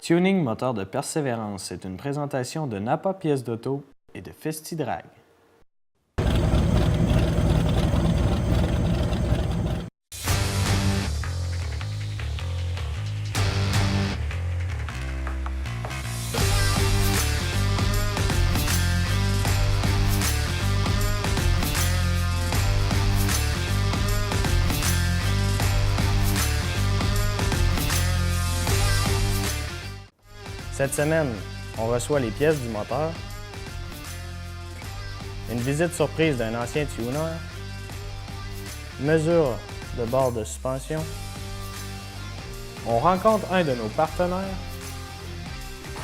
Tuning moteur de Persévérance est une présentation de Napa Pièces d'auto et de Festi-Drag. Cette semaine, on reçoit les pièces du moteur, une visite surprise d'un ancien tuner, mesure de bord de suspension, on rencontre un de nos partenaires.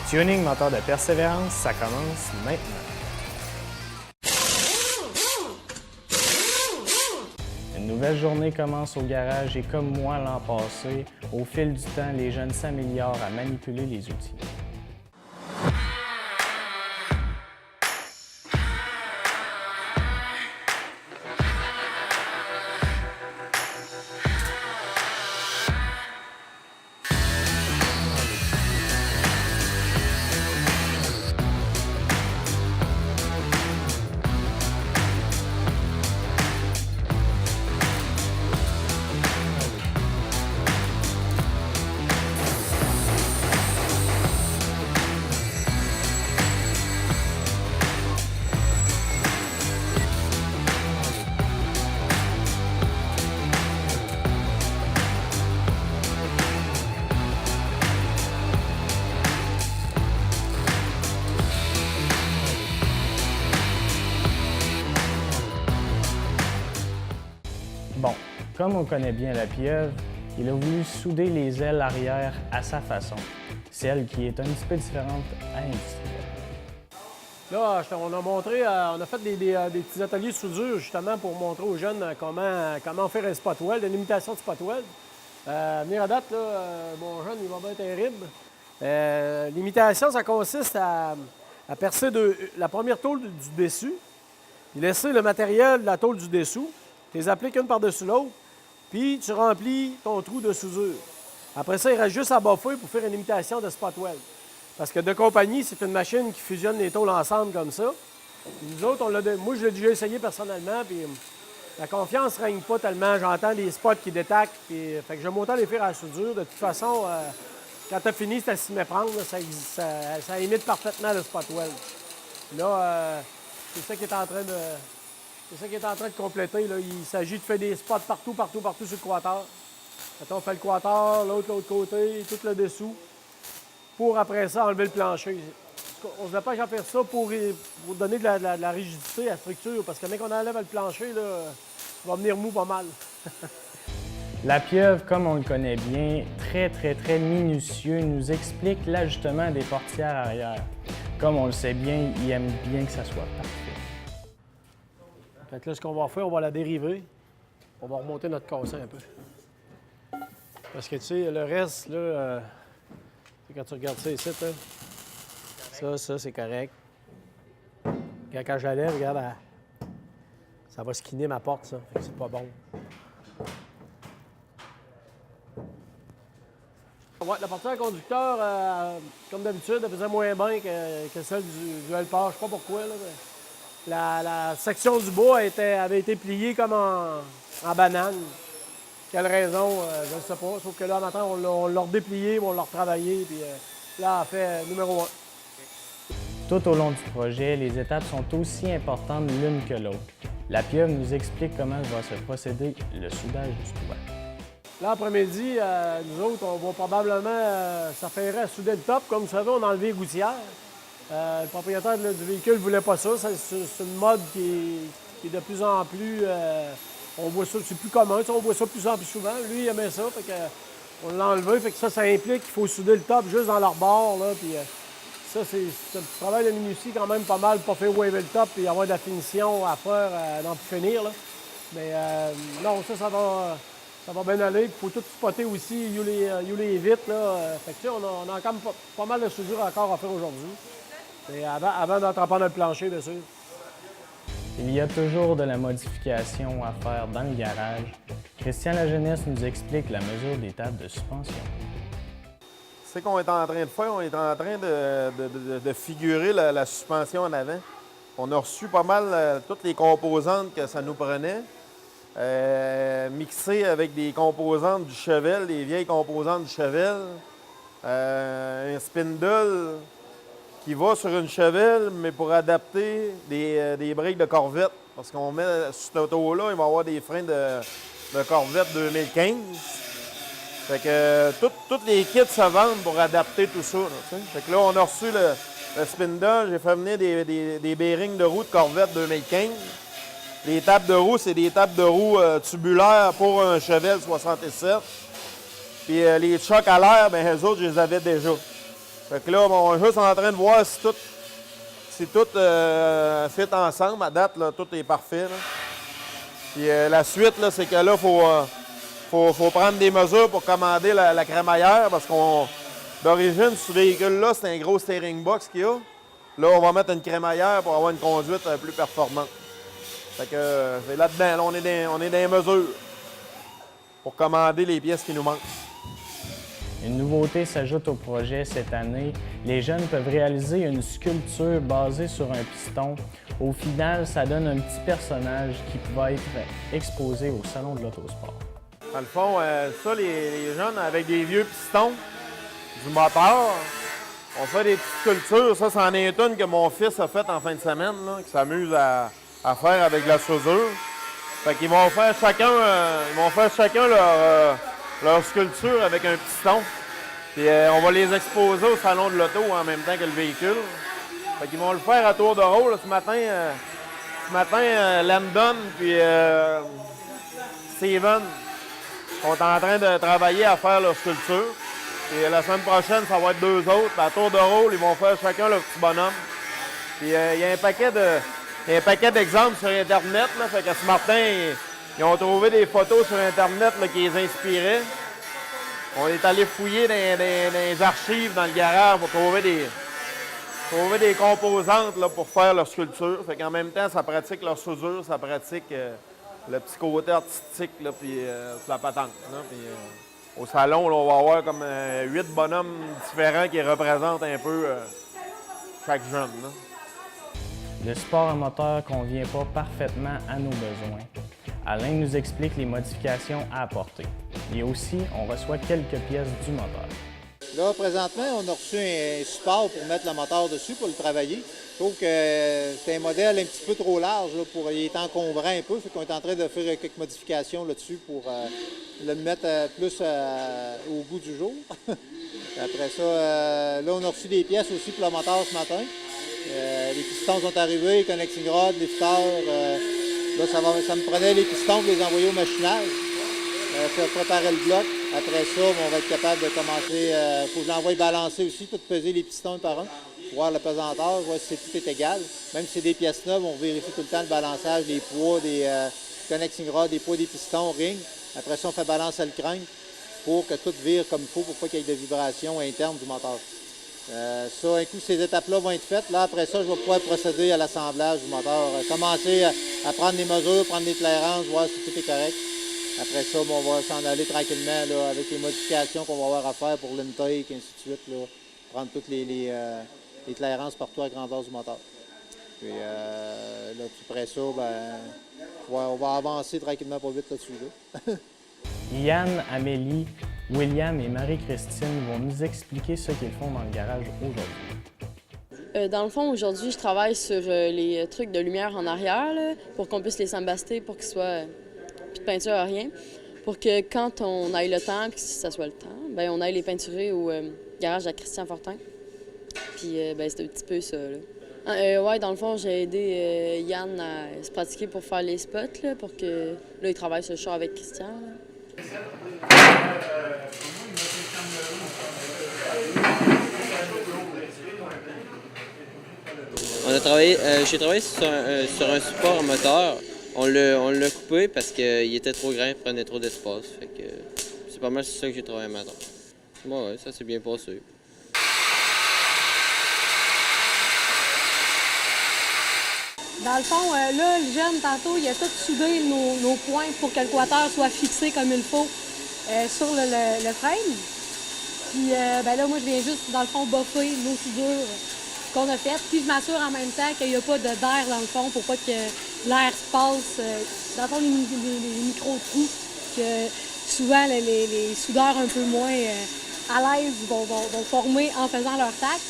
Tuning moteur de Persévérance, ça commence maintenant. Une nouvelle journée commence au garage et comme moi l'an passé, au fil du temps, les jeunes s'améliorent à manipuler les outils. Bon, comme on connaît bien la pieuvre, il a voulu souder les ailes arrière à sa façon, celle qui est un petit peu différente à l'industriel. Là, on a fait des petits ateliers de soudure justement pour montrer aux jeunes comment faire un spot weld, une imitation de spot weld. Venir à date, là, mon jeune, il va bien terrible. L'imitation, ça consiste à percer la première tôle du dessus, puis laisser le matériel de la tôle du dessous. Tu les appliques une par-dessus l'autre, puis tu remplis ton trou de soudure. Après ça, il reste juste à boffer pour faire une imitation de spot weld. Parce que de compagnie, c'est une machine qui fusionne les tôles ensemble comme ça. Puis nous autres, moi, je l'ai déjà essayé personnellement, puis la confiance ne règne pas tellement. J'entends des spots qui détactent, puis fait que j'aime autant les faire à la soudure. De toute façon, quand tu as fini, c'est à s'y méprendre, ça imite parfaitement le spot weld. Là, c'est ça qui est en train de... C'est ça qu'il est en train de compléter. Là. Il s'agit de faire des spots partout sur le quater. Quand on fait le quater, l'autre côté, tout le dessous, pour après ça enlever le plancher. On se dépêche à faire ça pour donner de la rigidité à la structure, parce que dès qu'on enlève le plancher, là, il va venir mou pas mal. La pieuvre, comme on le connaît bien, très minutieux, nous explique l'ajustement des portières arrière. Comme on le sait bien, il aime bien que ça soit parfait. Fait que là, ce qu'on va faire, on va la dériver. On va remonter notre cassin un peu. Parce que, tu sais, le reste, là, quand tu regardes ça ici, là, ça, c'est correct. Quand je la lève, regarde, ça va skinner ma porte, ça. Fait que c'est pas bon. Ouais, la portière conducteur, comme d'habitude, elle faisait moins bien que celle du L-Page. Je sais pas pourquoi, là, mais... La section du bas avait été pliée comme en banane. Quelle raison, je ne sais pas. Sauf que là, maintenant, on l'a redéplié, on l'a retravaillé, puis là, elle fait numéro 1. Tout au long du projet, les étapes sont aussi importantes l'une que l'autre. La pieuvre nous explique comment va se procéder le soudage du toit. Là, après-midi, nous autres, on va probablement s'affairer à souder le top. Comme vous savez, on a enlevé les gouttières. Le propriétaire du véhicule ne voulait pas ça. C'est une mode qui est de plus en plus... on voit ça, c'est plus commun, on voit ça de plus en plus souvent. Lui, il aimait ça, fait que, on l'a enlevé. Fait que ça implique qu'il faut souder le top juste dans leur bord. Là, puis, ça, c'est un travail de minutie quand même pas mal pour faire waver le top et avoir de la finition à faire dans pour finir. Là. Mais non, ça va bien aller. Il faut tout spotter aussi, you les vite. Là. Fait que, on a quand même pas mal de soudure encore à faire aujourd'hui. Et avant d'entreprendre le plancher, bien sûr. Il y a toujours de la modification à faire dans le garage. Christian Lajeunesse nous explique la mesure des tables de suspension. Ce qu'on est en train de faire, on est en train de figurer la suspension en avant. On a reçu pas mal toutes les composantes que ça nous prenait, mixées avec des composantes du Chevelle, des vieilles composantes du Chevelle, un spindle qui va sur une Chevelle, mais pour adapter des briques de Corvette. Parce qu'on met sur cette auto-là, il va y avoir des freins de Corvette 2015. Fait que tous les kits se vendent pour adapter tout ça. Là, fait que là, on a reçu le spindle, j'ai fait venir des bearings de roue de Corvette 2015. Les tables de roue, c'est des tables de roue tubulaires pour un Chevelle 67. Puis les chocs à l'air, bien, eux autres, je les avais déjà. Fait que là, on est juste en train de voir si tout fit ensemble. À date, là, tout est parfait. Là. Puis la suite, là, c'est que là, faut prendre des mesures pour commander la crémaillère parce d'origine, ce véhicule-là, c'est un gros steering box qu'il y a. Là, on va mettre une crémaillère pour avoir une conduite plus performante. Fait que c'est là-dedans, là, on est dans les mesures pour commander les pièces qui nous manquent. Une nouveauté s'ajoute au projet cette année. Les jeunes peuvent réaliser une sculpture basée sur un piston. Au final, ça donne un petit personnage qui va être exposé au Salon de l'Autosport. Dans le fond, ça, les jeunes avec des vieux pistons du moteur, on fait des petites sculptures. Ça, c'en est une que mon fils a faite en fin de semaine, là, qui s'amuse à faire avec de la soudure. Fait qu'ils vont faire chacun leur sculpture avec un piston. Puis on va les exposer au Salon de l'Auto en même temps que le véhicule. Fait qu'ils vont le faire à tour de rôle. Ce matin, Landon puis Steven sont en train de travailler à faire leur sculpture. Et la semaine prochaine, ça va être deux autres. À tour de rôle, ils vont faire chacun leur petit bonhomme. Puis il y a un paquet d'exemples sur Internet. Là, fait que ce matin, ils ont trouvé des photos sur Internet là, qui les inspiraient. On est allé fouiller dans les archives, dans le garage, pour trouver des composantes là, pour faire leur sculpture. Fait qu'en même temps, ça pratique leur soudure, ça pratique le petit côté artistique, là, puis la patente. Là, puis, au salon, là, on va avoir comme 8 bonhommes différents qui représentent un peu chaque jeune. Là. Le sport à moteur ne convient pas parfaitement à nos besoins. Alain nous explique les modifications à apporter. Et aussi, on reçoit quelques pièces du moteur. Là, présentement, on a reçu un support pour mettre le moteur dessus, pour le travailler. Je trouve que c'est un modèle un petit peu trop large, là, il est encombrant un peu, fait qu'on est en train de faire quelques modifications là-dessus pour le mettre plus au goût du jour. Après ça, là, on a reçu des pièces aussi pour le moteur ce matin. Les pistons sont arrivés, les connecting rods, les lifters. Là, ça me prenait les pistons pour les envoyer au machinage. Faire préparer le bloc. Après ça, on va être capable de commencer. Il faut que je l'envoie balancer aussi, tout peser les pistons un par un, voir la pesanteur, voir si tout est égal. Même si c'est des pièces neuves, on vérifie tout le temps le balançage, les poids des connecting rods, les poids des pistons, ring. Après ça, on fait balancer le crank pour que tout vire comme il faut pour pas qu'il y ait de vibrations internes du moteur. Ça, un coup, ces étapes-là vont être faites. Là, après ça, je vais pouvoir procéder à l'assemblage du moteur. Commencer à prendre des mesures, prendre des clairances, voir si tout est correct. Après ça, on va s'en aller tranquillement là, avec les modifications qu'on va avoir à faire pour l'intake et ainsi de suite. Là, prendre toutes les clairances partout à grandeur du moteur. Puis là, après ça, on va avancer tranquillement pas vite là-dessus. Là. Yann, Amélie, William et Marie-Christine vont nous expliquer ce qu'ils font dans le garage aujourd'hui. Dans le fond, aujourd'hui, je travaille sur les trucs de lumière en arrière là, pour qu'on puisse les sambaster pour qu'ils soient plus de peinture à rien. Pour que quand on aille le temps, puis si ça soit le temps, ben on aille les peinturer au garage à Christian Fortin. Puis c'est un petit peu ça. Là. Ouais, dans le fond, j'ai aidé Yann à se pratiquer pour faire les spots, là, pour que là, il travaille sur le char avec Christian. Là. J'ai travaillé sur un support moteur. On l'a coupé parce qu'il était trop grand, il prenait trop d'espace. Fait que c'est pas mal sur ça que j'ai travaillé maintenant. Ouais, ça s'est bien passé. Dans le fond, là, le jeune, tantôt, il a tout soudé nos points pour que le quater soit fixé comme il faut sur le frame. Puis ben là, moi, je viens juste, dans le fond, boffer nos soudures qu'on a faites. Puis je m'assure en même temps qu'il n'y a pas d'air dans le fond pour pas que l'air se passe. Dans le fond, les micro-trous, que souvent les soudeurs un peu moins à l'aise vont former en faisant leur tac.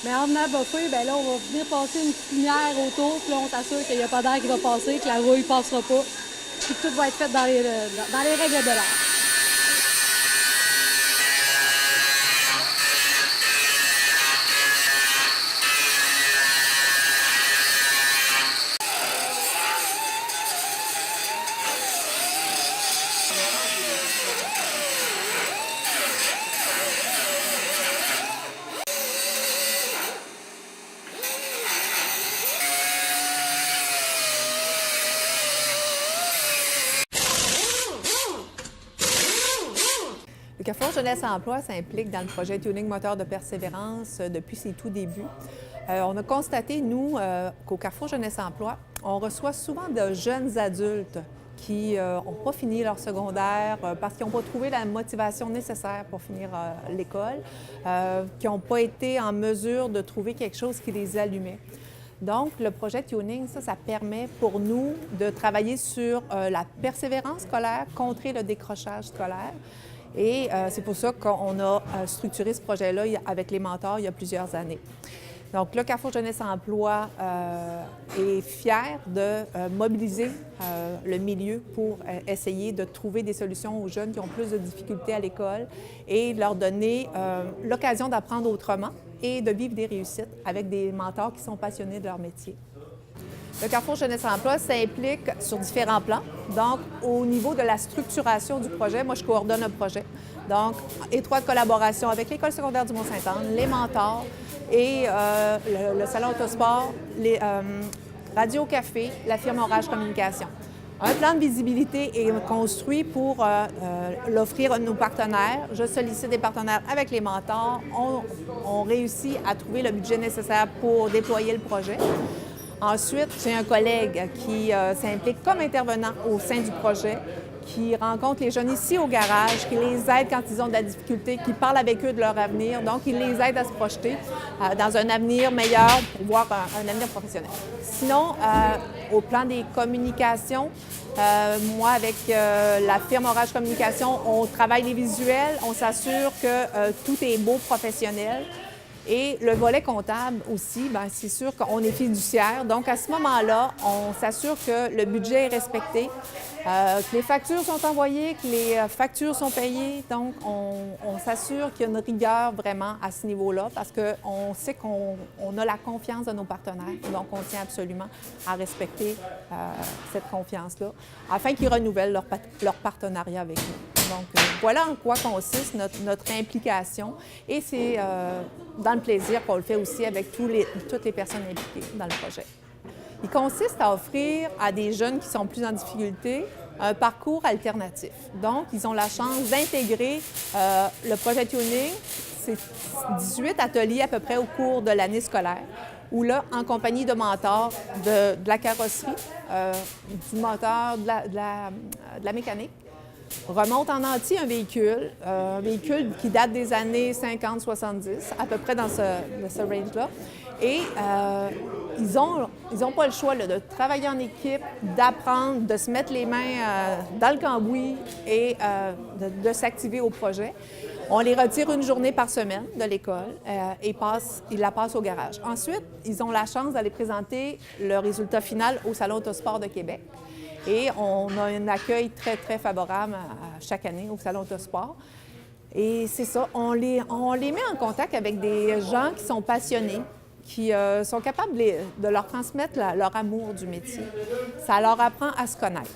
Mais en venant boffer, ben là, on va venir passer une petite lumière autour, puis là, on s'assure qu'il n'y a pas d'air qui va passer, que la rouille ne passera pas, puis que tout va être fait dans les règles de l'art. Le Carrefour Jeunesse Emploi s'implique dans le projet Tuning Moteur de Persévérance depuis ses tout débuts. On a constaté, nous, qu'au Carrefour Jeunesse Emploi, on reçoit souvent de jeunes adultes qui n'ont pas fini leur secondaire parce qu'ils n'ont pas trouvé la motivation nécessaire pour finir l'école, qui n'ont pas été en mesure de trouver quelque chose qui les allumait. Donc, le projet Tuning, ça permet pour nous de travailler sur la persévérance scolaire, contrer le décrochage scolaire. Et c'est pour ça qu'on a structuré ce projet-là avec les mentors il y a plusieurs années. Donc, le Carrefour Jeunesse Emploi est fier de mobiliser le milieu pour essayer de trouver des solutions aux jeunes qui ont plus de difficultés à l'école et leur donner l'occasion d'apprendre autrement et de vivre des réussites avec des mentors qui sont passionnés de leur métier. Le Carrefour Jeunesse Emploi s'implique sur différents plans. Donc, au niveau de la structuration du projet, moi, je coordonne un projet. Donc, étroite collaboration avec l'École secondaire du Mont-Sainte-Anne, les mentors et le Salon Autosport, les Radio Café, la firme Orage Communication. Un plan de visibilité est construit pour l'offrir à nos partenaires. Je sollicite des partenaires avec les mentors. On réussit à trouver le budget nécessaire pour déployer le projet. Ensuite, j'ai un collègue qui s'implique comme intervenant au sein du projet, qui rencontre les jeunes ici au garage, qui les aide quand ils ont de la difficulté, qui parle avec eux de leur avenir. Donc, il les aide à se projeter dans un avenir meilleur pour voir un avenir professionnel. Sinon, au plan des communications, moi, avec la firme Orage Communication, on travaille les visuels, on s'assure que tout est beau, professionnel. Et le volet comptable aussi, bien, c'est sûr qu'on est fiduciaire. Donc, à ce moment-là, on s'assure que le budget est respecté, que les factures sont envoyées, que les factures sont payées. Donc, on s'assure qu'il y a une rigueur vraiment à ce niveau-là parce qu'on sait qu'on a la confiance de nos partenaires. Donc, on tient absolument à respecter cette confiance-là afin qu'ils renouvellent leur partenariat avec nous. Donc, voilà en quoi consiste notre implication et c'est dans le plaisir qu'on le fait aussi avec toutes les personnes impliquées dans le projet. Il consiste à offrir à des jeunes qui sont plus en difficulté un parcours alternatif. Donc, ils ont la chance d'intégrer le projet Tuning. C'est 18 ateliers à peu près au cours de l'année scolaire où là, en compagnie de mentors de la carrosserie, du moteur, de la mécanique, remonte en entier un véhicule qui date des années 50-70, à peu près dans ce range-là. Et ils ont pas le choix là, de travailler en équipe, d'apprendre, de se mettre les mains dans le cambouis et de s'activer au projet. On les retire une journée par semaine de l'école et ils la passent au garage. Ensuite, ils ont la chance d'aller présenter le résultat final au Salon Autosport de Québec. Et on a un accueil très, très favorable chaque année au Salon Autosport. Et c'est ça, on les met en contact avec des gens qui sont passionnés, qui sont capables de leur transmettre leur amour du métier. Ça leur apprend à se connaître.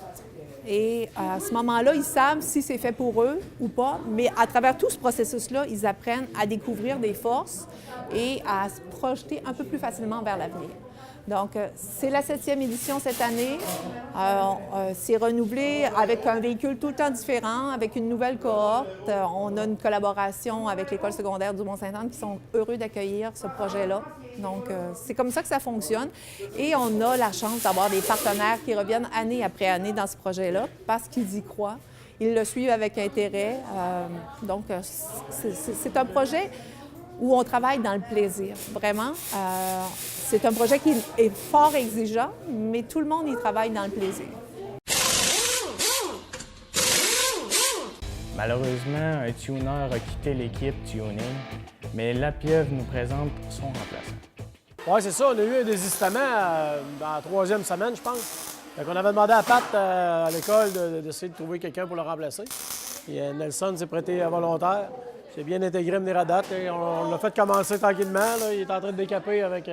Et à ce moment-là, ils savent si c'est fait pour eux ou pas, mais à travers tout ce processus-là, ils apprennent à découvrir des forces et à se projeter un peu plus facilement vers l'avenir. Donc, c'est la 7e édition cette année. C'est renouvelé avec un véhicule tout le temps différent, avec une nouvelle cohorte. On a une collaboration avec l'École secondaire du Mont-Sainte-Anne qui sont heureux d'accueillir ce projet-là. Donc, c'est comme ça que ça fonctionne. Et on a la chance d'avoir des partenaires qui reviennent année après année dans ce projet-là parce qu'ils y croient Ils le suivent avec intérêt. Donc, c'est un projet où on travaille dans le plaisir, vraiment. C'est un projet qui est fort exigeant, mais tout le monde y travaille dans le plaisir. Malheureusement, un tuner a quitté l'équipe Tuning, mais Lapieuvre nous présente son remplaçant. Oui, c'est ça. On a eu un désistement dans la 3e semaine, je pense. Donc, on avait demandé à Pat à l'école d'essayer de trouver quelqu'un pour le remplacer. Et Nelson s'est prêté volontaire. Il s'est bien intégré à date. On l'a fait commencer tranquillement. Là. Il est en train de décaper avec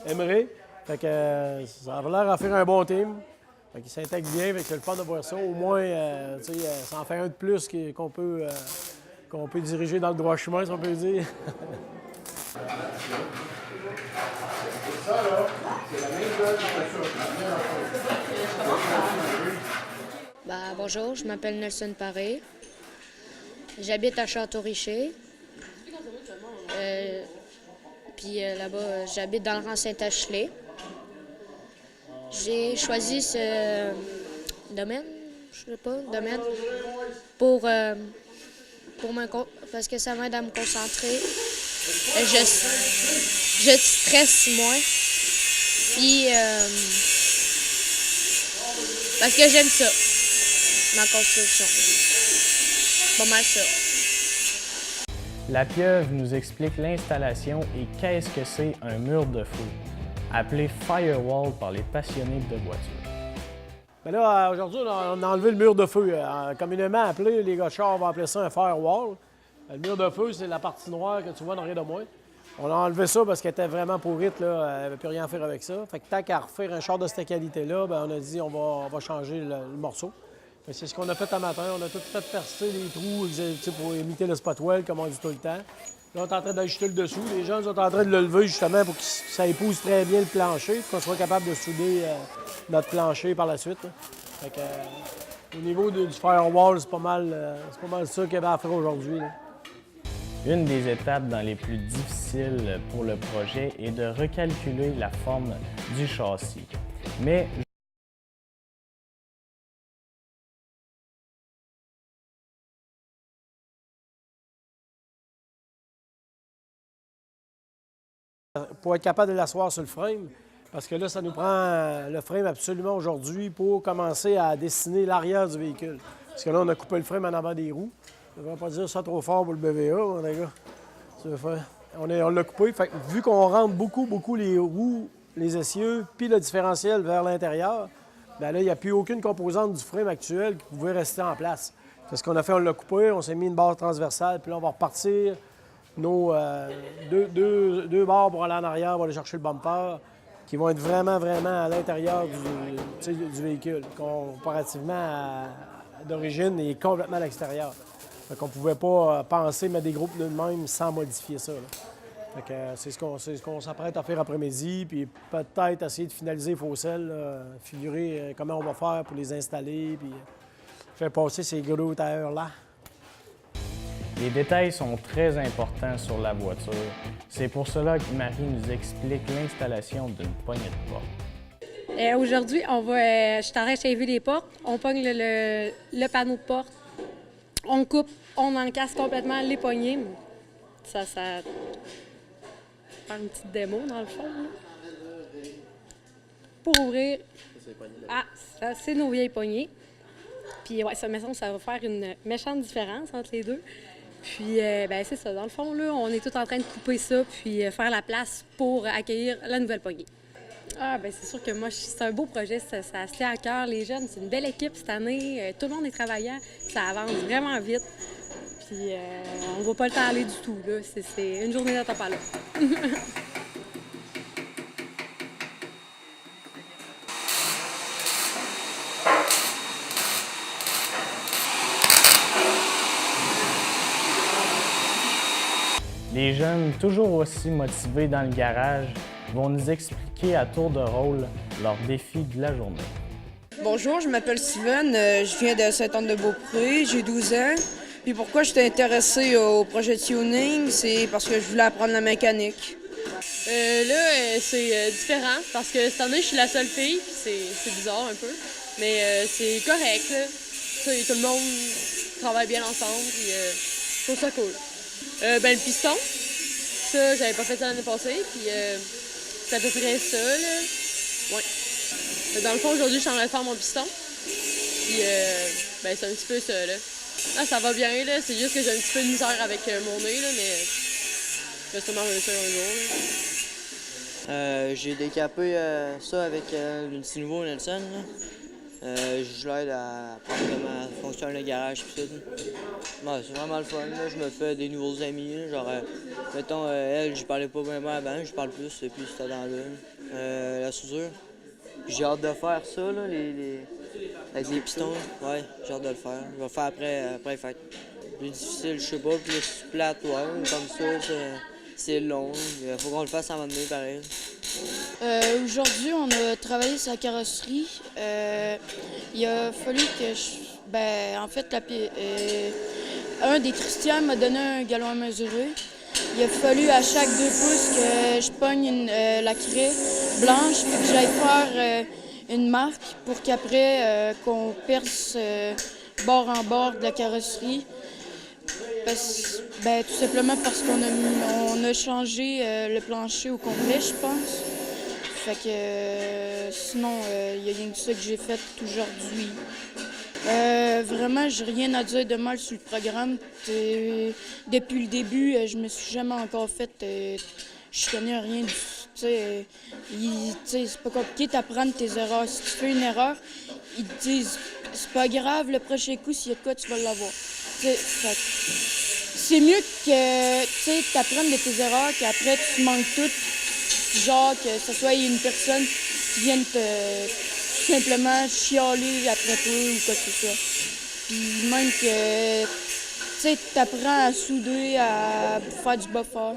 Emery. Fait que, ça a l'air d'en faire un bon team. Fait qu'il s'intègre bien, c'est le fun de voir ça. Au moins, ça en fait un de plus qu'on peut diriger dans le droit chemin, si on peut dire. Bonjour, je m'appelle Nelson Paré. J'habite à Château-Richer. Puis là-bas, j'habite dans le rang Saint-Achelet. J'ai choisi ce domaine, parce que ça m'aide à me concentrer. Je stresse moins. Puis parce que j'aime ça, ma construction. Pas mal ça. Lapieuvre nous explique l'installation et qu'est-ce que c'est un mur de feu, appelé firewall par les passionnés de voitures. Bien là, aujourd'hui, on a enlevé le mur de feu. Communément appelé, les gars de char vont appeler ça un firewall. Le mur de feu, c'est la partie noire que tu vois dans rien de moins. On a enlevé ça parce qu'elle était vraiment pourrite, là. Elle n'avait plus rien à faire avec ça. Fait que tant qu'à refaire un char de cette qualité-là, bien, on a dit on va changer le morceau. C'est ce qu'on a fait un matin. On a tout fait percer les trous pour imiter le spot weld, comme on dit tout le temps. Là, on est en train d'ajouter le dessous. Les gens sont en train de le lever justement pour que ça épouse très bien le plancher, pour qu'on soit capable de souder notre plancher par la suite. Fait que, au niveau du firewall, c'est pas mal ça qu'il y avait à faire aujourd'hui. Une des étapes dans les plus difficiles pour le projet est de recalculer la forme du châssis. Mais pour être capable de l'asseoir sur le frame, parce que là, ça nous prend le frame absolument aujourd'hui pour commencer à dessiner l'arrière du véhicule. Parce que là, on a coupé le frame en avant des roues. Je ne devrais pas dire ça trop fort pour le BVA, mon gars. On l'a coupé. Fait que, vu qu'on rentre beaucoup les roues, les essieux, puis le différentiel vers l'intérieur, bien là, il n'y a plus aucune composante du frame actuel qui pouvait rester en place. C'est ce qu'on a fait, on l'a coupé, on s'est mis une barre transversale, puis là, on va repartir nos deux barres pour aller en arrière, pour aller chercher le bumper, qui vont être vraiment à l'intérieur du véhicule, comparativement d'origine, il est complètement à l'extérieur. Fait qu'on ne pouvait pas penser mettre des groupes de même sans modifier ça. Là. Fait que c'est ce qu'on s'apprête à faire après-midi, puis peut-être essayer de finaliser les fosselles, figurer comment on va faire pour les installer, puis faire passer ces gros tailleurs-là. les détails sont très importants sur la voiture. C'est pour cela que Marie nous explique l'installation d'une poignée de porte. Aujourd'hui, je t'arrête de chaver les portes, on pogne le panneau de porte, on coupe, on encasse complètement les poignées. Ça faire une petite démo dans le fond. Là. Pour ouvrir, ça c'est nos vieilles poignées. Puis ouais, ça va faire une méchante différence entre les deux. Puis c'est ça, dans le fond, là, on est tous en train de couper ça puis faire la place pour accueillir la nouvelle poignée. C'est sûr que moi, c'est un beau projet, ça se tient à cœur. Les jeunes, c'est une belle équipe cette année. Tout le monde est travaillant, ça avance vraiment vite. Puis on ne voit pas le temps aller du tout. Là. C'est une journée d'étape à l'autre. Les jeunes, toujours aussi motivés dans le garage, vont nous expliquer à tour de rôle leurs défis de la journée. Bonjour, je m'appelle Steven, je viens de Sainte-Anne-de-Beaupré, j'ai 12 ans. Puis pourquoi j'étais intéressée au projet tuning, c'est parce que je voulais apprendre la mécanique. C'est différent parce que cette année, je suis la seule fille, c'est bizarre un peu, mais c'est correct. Là. tout le monde travaille bien ensemble, puis je trouve ça cool. Le piston, ça, j'avais pas fait ça l'année passée, puis c'est à peu près ça, là. Ouais. Dans le fond, aujourd'hui, je suis en train de faire mon piston, puis c'est un petit peu ça, là. Ah, ça va bien, là, c'est juste que j'ai un petit peu de misère avec mon nez, là, mais je vais sûrement réussir un jour, là. J'ai décapé ça avec le petit nouveau Nelson. Je l'aide à apprendre comment fonctionne le garage pis tout. Ouais, c'est vraiment le fun. Là. Je me fais des nouveaux amis. Là. Genre, mettons, elle, je parlais pas vraiment avant, je parle plus depuis ce temps-là. La soudure. J'ai hâte de faire ça, là, avec les pistons. Ouais, j'ai hâte de le faire. Je vais le faire après les fêtes. Plus difficile, je sais pas, plus plate, ouais, comme ça, c'est long. Il faut qu'on le fasse à un moment donné, pareil. Aujourd'hui, on a travaillé sur la carrosserie. Il a fallu que en fait, un des Christians m'a donné un galon à mesurer. Il a fallu à chaque 2 pouces que je pogne la craie blanche et que j'aille faire une marque pour qu'après qu'on perce bord en bord de la carrosserie. Tout simplement parce qu'on a changé le plancher au complet, je pense. Fait que sinon, il y a rien que ça que j'ai fait aujourd'hui. Vraiment, j'ai rien à dire de mal sur le programme. Depuis le début, je me suis jamais encore fait chicaner rien du tout. C'est pas compliqué d'apprendre tes erreurs. Si tu fais une erreur, ils te disent c'est pas grave, le prochain coup, s'il y a de quoi, tu vas l'avoir. C'est mieux que tu apprennes de tes erreurs qu'après tu manques tout. Genre que ce soit une personne qui vienne te tout simplement chialer après toi ou quoi que ce soit. Puis même que tu apprends à souder, à faire du buffer.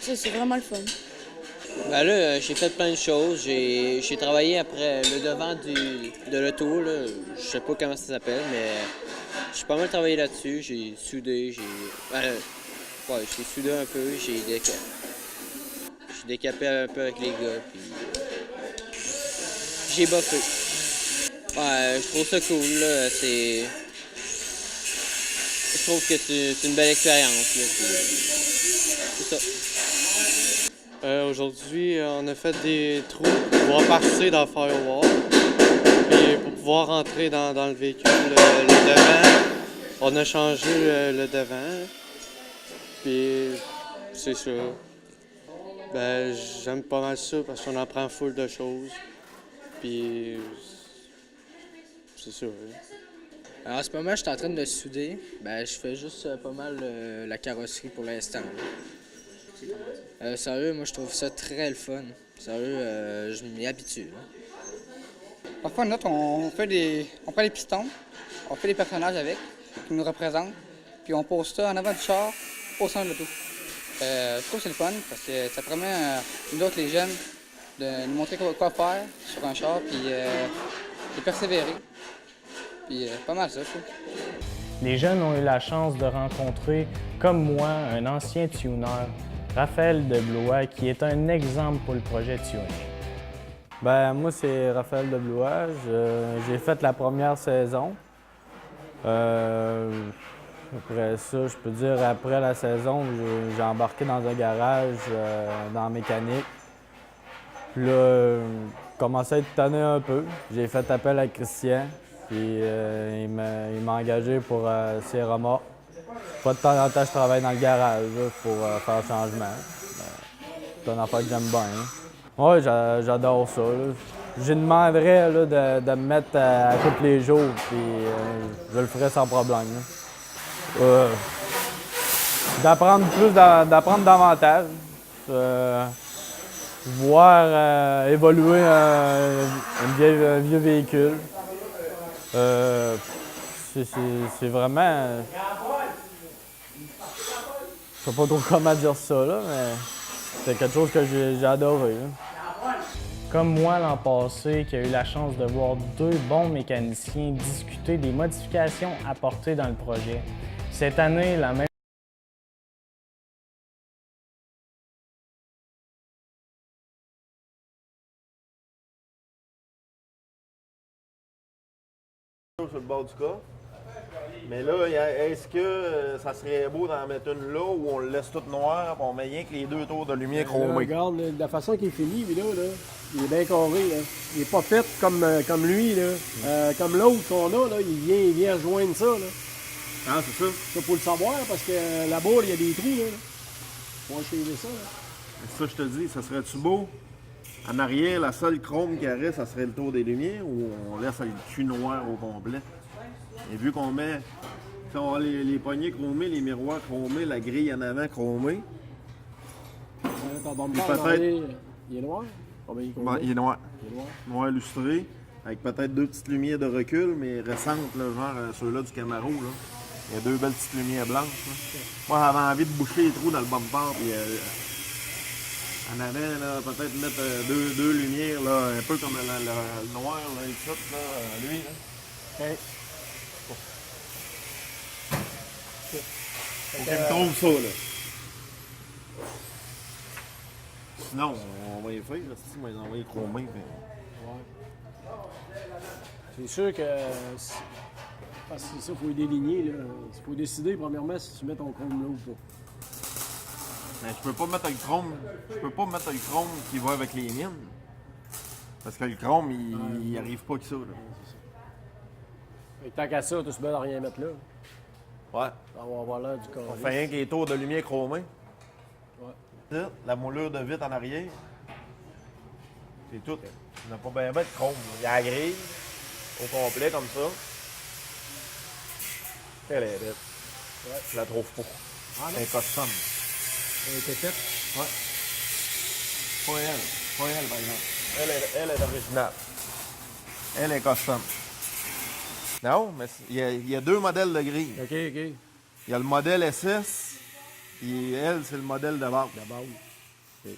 C'est vraiment le fun. Ben là, j'ai fait plein de choses. J'ai travaillé après le devant de l'auto, là. Je sais pas comment ça s'appelle, mais j'ai pas mal travaillé là-dessus. J'ai soudé, j'ai soudé un peu, j'ai décapé un peu avec les gars, puis j'ai buffé. Ouais, je trouve ça cool, là. Je trouve que c'est une belle expérience, là. C'est ça. Aujourd'hui, on a fait des trous pour pouvoir passer dans le firewall. Puis pour pouvoir rentrer dans le véhicule, le devant, on a changé le devant. Puis c'est ça. Ben, j'aime pas mal ça parce qu'on apprend full de choses. Puis c'est ça. Alors, en ce moment, je suis en train de souder. Je fais juste pas mal la carrosserie pour l'instant. Sérieux, moi, je trouve ça très le fun. Sérieux, je m'y habitue. Parfois, nous autres, on prend les pistons, on fait des personnages avec, qui nous représentent, puis on pose ça en avant du char, au centre de l'auto. Je trouve que c'est le fun, parce que ça permet, nous autres, les jeunes, de nous montrer quoi faire sur un char, puis de persévérer. Puis pas mal ça, je trouve. Les jeunes ont eu la chance de rencontrer, comme moi, un ancien tuner, Raphaël Deblois, qui est un exemple pour le projet tuning. Moi, c'est Raphaël Deblois. J'ai fait la première saison. Après ça, je peux dire, après la saison, j'ai embarqué dans un garage, dans la mécanique. Puis là, je commençais à être tanné un peu. J'ai fait appel à Christian, puis il m'a engagé pour ses remorques. Pas de temps en temps, je travaille dans le garage là, pour faire le changement. C'est un affaire que j'aime bien. Oui, j'adore ça. Là. Je demanderais là, de me mettre à tous les jours, puis je le ferais sans problème. D'apprendre davantage, voir évoluer un vieux véhicule. C'est vraiment... Je sais pas trop comment dire ça, là, mais c'est quelque chose que j'ai adoré. Là. Comme moi l'an passé, qui a eu la chance de voir 2 bons mécaniciens discuter des modifications apportées dans le projet. Cette année, la même sur le bord du cas. Mais là, est-ce que ça serait beau d'en mettre une là où on le laisse tout noir et on met rien que les deux tours de lumière Là, chromés? regarde, là, de la façon qu'il est fini, lui, là, il est bien carré. Là. Il n'est pas fait comme lui. Là. Comme l'autre qu'on a, là, il vient rejoindre ça. Là. Ah, c'est ça? Ça, faut le savoir, parce que là-bas, il y a des trous. Là. Faut enchaîner ça. Là. C'est ça, je te dis, ça serait-tu beau? En arrière, la seule chrome qui reste, ça serait le tour des lumières ou on laisse le cul noir au complet? Et vu qu'on met on a les poignées chromées, les miroirs chromés, la grille en avant chromée. Ton bumper, il est noir? Il est noir. Il est noir. Noir lustré, avec peut-être deux petites lumières de recul, mais récentes, là, genre ceux-là du Camaro. Là. Il y a deux belles petites lumières blanches. Là. Moi, j'avais envie de boucher les trous dans le bumper. Puis, en avant, là, peut-être mettre deux lumières, là, un peu comme le noir, là, ici, là, lui. Là. Okay. Faut qu'il me trouve ça, là. Sinon, on va les faire, là, on va les envoyer chromés. Ouais. C'est sûr que... Parce que ça, il faut les déligner, là. Il faut décider, premièrement, si tu mets ton chrome là ou pas. Mais je peux pas mettre le chrome. Je peux pas mettre le chrome qui va avec les mines. Parce que le chrome, il arrive pas que ça, là. Et tant qu'à ça, tu se mets à rien mettre là. Ouais. On va avoir l'air du corps. On fait rien que les tours de lumière chromés. Ouais. La moulure de vitre en arrière. C'est tout. On n'a pas bien de chrome. Il y a la grille au complet comme ça. Elle est bête. Ouais. Je la trouve pas. Ah non? Elle est custom. Elle a été faite? Ouais. Pas elle. Pas elle, par exemple. Elle est originale. Elle est custom. Non, mais il y a deux modèles de grille. OK, OK. Il y a le modèle SS, et elle, c'est le modèle de base. De base. OK.